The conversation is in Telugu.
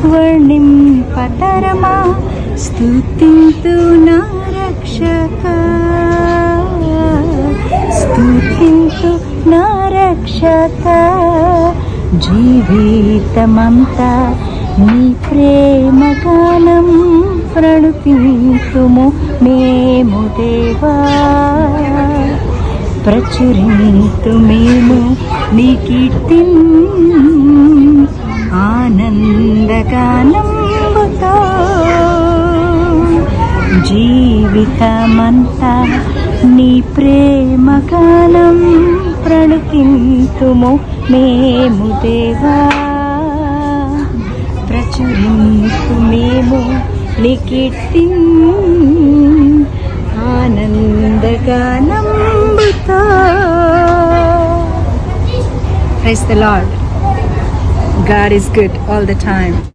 వర్ణింపతరమా స్తుతింతు నా రక్షక, స్తుతింతు నా రక్షక. జీవితమంతా నీ ప్రేమ గానం ప్రణుతింతుము మేము దేవా. ప్రచురింతు మేము నీ కీర్తిన్ ఆనందగానంబుతో. జీవితమంతా నీ ప్రేమ గానం ప్రణుతింతుము మేము దేవా. ప్రచురింతు మేము నీ కీర్తిన్ ఆనందగానంబుతో. Praise the Lord. God is good all the time.